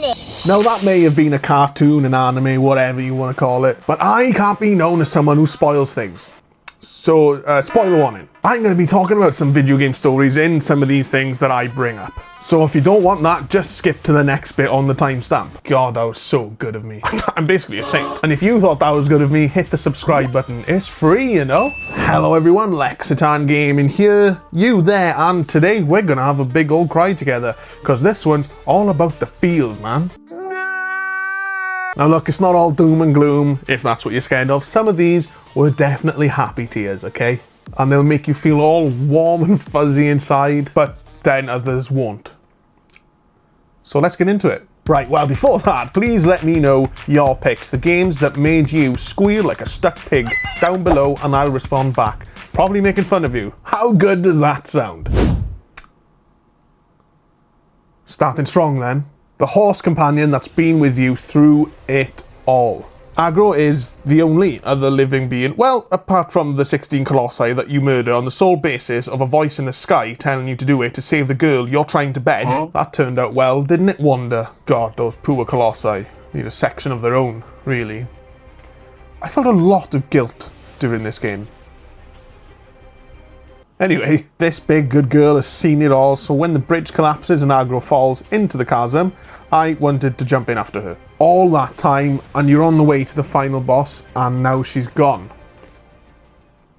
it. Now that may have been a cartoon, an anime, whatever you want to call it, but I can't be known as someone who spoils things. So, spoiler warning. I'm going to be talking about some video game stories in some of these things that I bring up. So if you don't want that, just skip to the next bit on the timestamp. God, that was so good of me. I'm basically a saint. And if you thought that was good of me, hit the subscribe button. It's free, you know? Hello everyone, Lexitan Gaming here, you there, and today we're going to have a big old cry together, because this one's all about the feels, man. Now look, it's not all doom and gloom, if that's what you're scared of. Some of these were definitely happy tears, okay? And they'll make you feel all warm and fuzzy inside, but then others won't. So let's get into it. Right, well before that, please let me know your picks, the games that made you squeal like a stuck pig down below, and I'll respond back. Probably making fun of you. How good does that sound? Starting strong then. The horse companion that's been with you through it all. Aggro is the only other living being, well, apart from the 16 Colossi that you murder on the sole basis of a voice in the sky telling you to do it to save the girl you're trying to bed. Huh? That turned out well, didn't it, Wanda? God, those poor Colossi need a section of their own, really. I felt a lot of guilt during this game. Anyway, this big good girl has seen it all, so when the bridge collapses and Aggro falls into the chasm, I wanted to jump in after her. All that time, and you're on the way to the final boss, and now she's gone.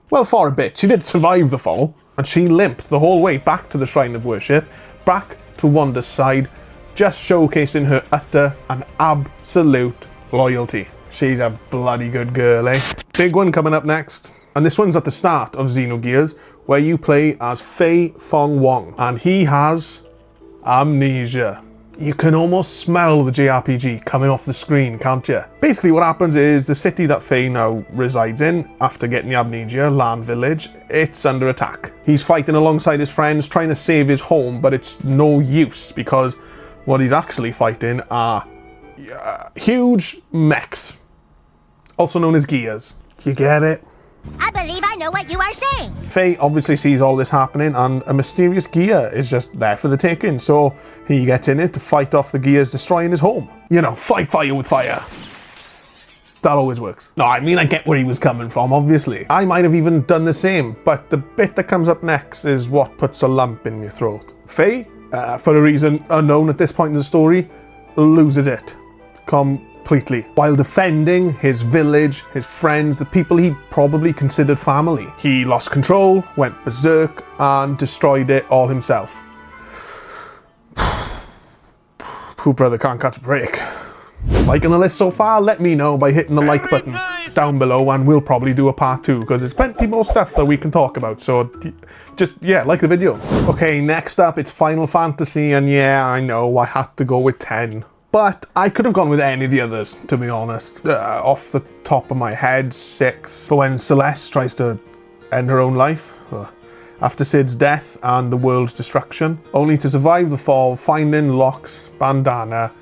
Well, for a bit. She did survive the fall, and she limped the whole way back to the Shrine of Worship, back to Wanda's side, just showcasing her utter and absolute loyalty. She's a bloody good girl, eh? Big one coming up next. And this one's at the start of Xenogears, where you play as Fei Fong Wong, and he has amnesia. You can almost smell the JRPG coming off the screen, can't you? Basically what happens is the city that Fei now resides in, after getting the amnesia, Land Village, it's under attack. He's fighting alongside his friends, trying to save his home, but it's no use, because what he's actually fighting are huge mechs, also known as gears. Do you get it? I believe I know what you are saying. Fei obviously sees all this happening, and a mysterious gear is just there for the taking, so he gets in it to fight off the gears destroying his home. You know, fight fire with fire. That always works. No, I mean, I get where he was coming from, obviously. I might have even done the same, but the bit that comes up next is what puts a lump in your throat. Fei, for a reason unknown at this point in the story, loses it completely, while defending his village, his friends, the people he probably considered family. He lost control, went berserk, and destroyed it all himself. Poor brother can't catch a break. Liking the list so far? Let me know by hitting the like button down below, and we'll probably do a part 2, because there's plenty more stuff that we can talk about, so just, yeah, like the video. Okay, next up, it's Final Fantasy, and yeah, I know, I had to go with 10. But I could have gone with any of the others, to be honest. Off the top of my head, 6. For when Celeste tries to end her own life. After Cid's death and the world's destruction. Only to survive the fall, finding Locke's bandana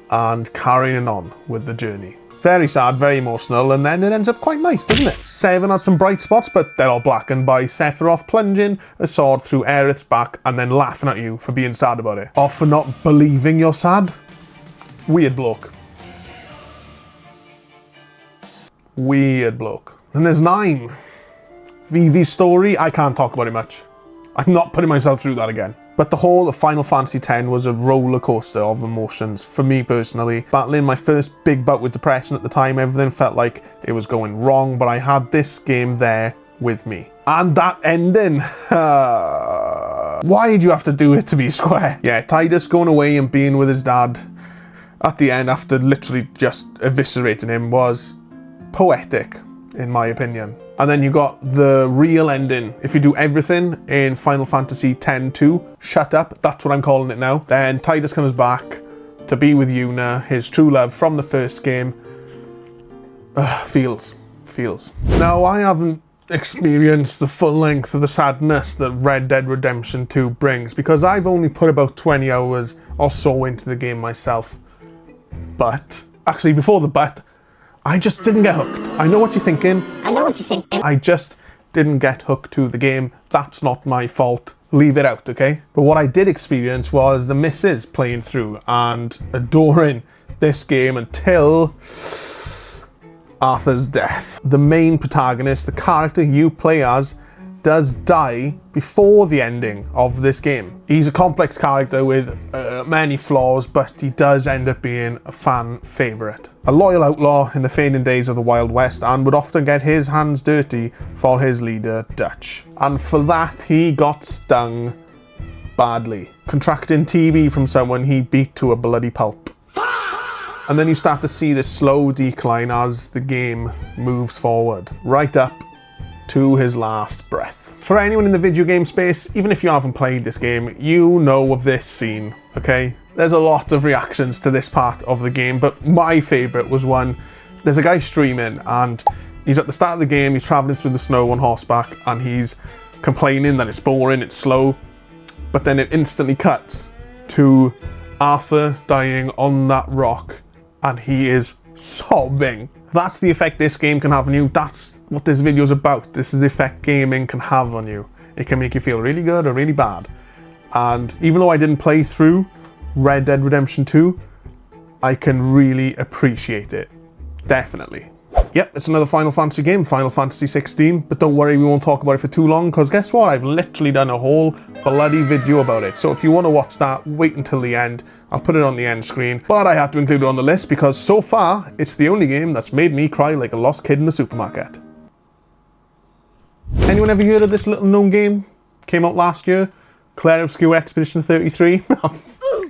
and carrying on with the journey. Very sad, very emotional, and then it ends up quite nice, doesn't it? 7 had some bright spots, but they're all blackened by Sephiroth plunging a sword through Aerith's back and then laughing at you for being sad about it. Or for not believing you're sad. Weird bloke. Weird bloke. And there's 9. Vivi's story, I can't talk about it much. I'm not putting myself through that again. But the whole of Final Fantasy X was a roller coaster of emotions for me personally. Battling my first big bout with depression at the time, everything felt like it was going wrong, but I had this game there with me. And that ending. Why did you have to do it to be Square? Yeah, Tidus going away and being with his dad at the end after literally just eviscerating him was poetic, in my opinion. And then you got the real ending. If you do everything in Final Fantasy X-2, shut up, that's what I'm calling it now. Then Tidus comes back to be with Yuna, his true love from the first game. Feels. Now, I haven't experienced the full length of the sadness that Red Dead Redemption 2 brings, because I've only put about 20 hours or so into the game myself. But, actually before the but, I just didn't get hooked. I know what you're thinking. I know what you're thinking. I just didn't get hooked to the game. That's not my fault. leave it out, okay? But what I did experience was the missus playing through and adoring this game until Arthur's death. The main protagonist, the character you play as, does die before the ending of this game. He's a complex character with many flaws, but he does end up being a fan favourite. A loyal outlaw in the fading days of the Wild West, and would often get his hands dirty for his leader, Dutch. And for that, he got stung badly, contracting TB from someone he beat to a bloody pulp. And then you start to see this slow decline as the game moves forward, right up to his last breath. For anyone in the video game space, even if you haven't played this game, you know of this scene, okay? There's a lot of reactions to this part of the game, but my favourite was one, there's a guy streaming and he's at the start of the game, he's travelling through the snow on horseback and he's complaining that it's boring, it's slow, but then it instantly cuts to Arthur dying on that rock and he is sobbing. That's the effect this game can have on you. That's what this video is about. This is the effect gaming can have on you. It can make you feel really good or really bad. And even though I didn't play through Red Dead Redemption 2, I can really appreciate it. Definitely. Yep, it's another Final Fantasy game, Final Fantasy XVI, but don't worry, we won't talk about it for too long, because guess what? I've literally done a whole bloody video about it. So if you want to watch that, wait until the end. I'll put it on the end screen, but I had to include it on the list because so far, it's the only game that's made me cry like a lost kid in the supermarket. Anyone ever heard of this little known game? Came out last year, Clair Obscur Expedition 33.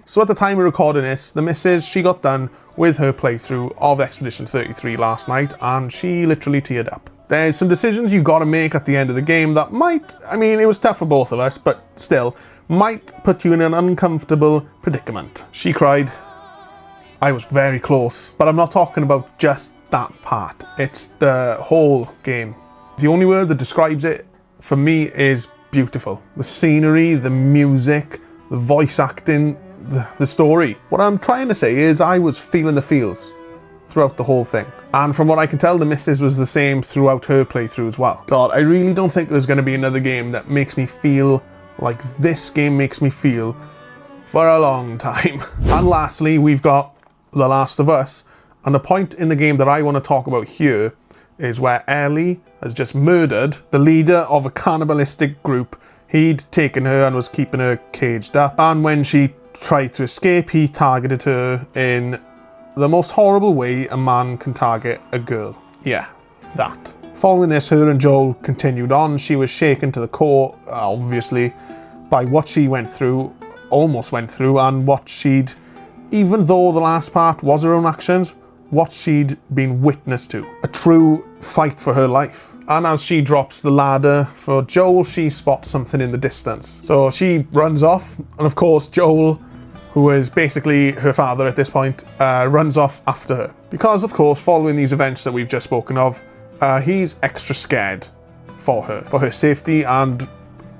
So at the time of recording this, the missus, she got done with her playthrough of Expedition 33 last night and she literally teared up. There's some decisions you gotta make at the end of the game that might, I mean, it was tough for both of us, but still, might put you in an uncomfortable predicament. She cried. I was very close, but I'm not talking about just that part. It's the whole game. The only word that describes it for me is beautiful. The scenery, the music, the voice acting, the story. What I'm trying to say is I was feeling the feels throughout the whole thing. And from what I can tell, the missus was the same throughout her playthrough as well. God, I really don't think there's going to be another game that makes me feel like this game makes me feel for a long time. And lastly, we've got The Last of Us. And the point in the game that I want to talk about here is where Ellie has just murdered the leader of a cannibalistic group. He'd taken her and was keeping her caged up. And when she tried to escape, he targeted her in the most horrible way a man can target a girl. Yeah, that. Following this, her and Joel continued on. She was shaken to the core, obviously, by what she went through, almost went through, and what she'd, even though the last part was her own actions, what she'd been witness to. A true fight for her life. And as she drops the ladder for Joel, she spots something in the distance. So she runs off, and of course Joel, who is basically her father at this point, runs off after her. Because of course, following these events that we've just spoken of, he's extra scared for her safety, and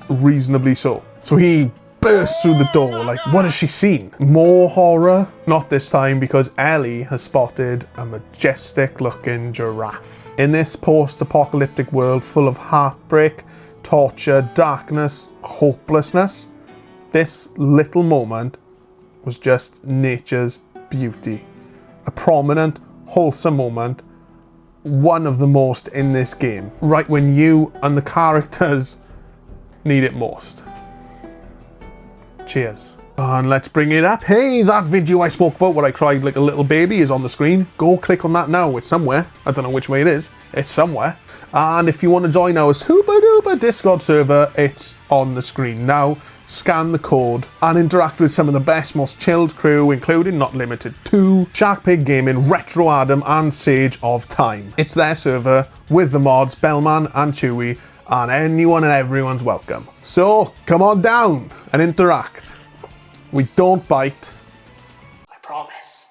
reasonably so. So he bursts through the door, like, what has she seen? More horror? Not this time, because Ellie has spotted a majestic looking giraffe. In this post-apocalyptic world full of heartbreak, torture, darkness, hopelessness, this little moment was just nature's beauty. A prominent, wholesome moment, one of the most in this game, right when you and the characters need it most. Cheers. And let's bring it up. Hey, that video I spoke about where I cried like a little baby is on the screen. Go click on that now. It's somewhere. I don't know which way it is. It's somewhere. And if you want to join our super duper Discord server, it's on the screen now. Scan the code and interact with some of the best, most chilled crew, including, not limited to, Sharkpig Gaming, Retro Adam, and Sage of Time. It's their server with the mods, Bellman and Chewy, and anyone and everyone's welcome. So come on down and interact. We don't bite. I promise.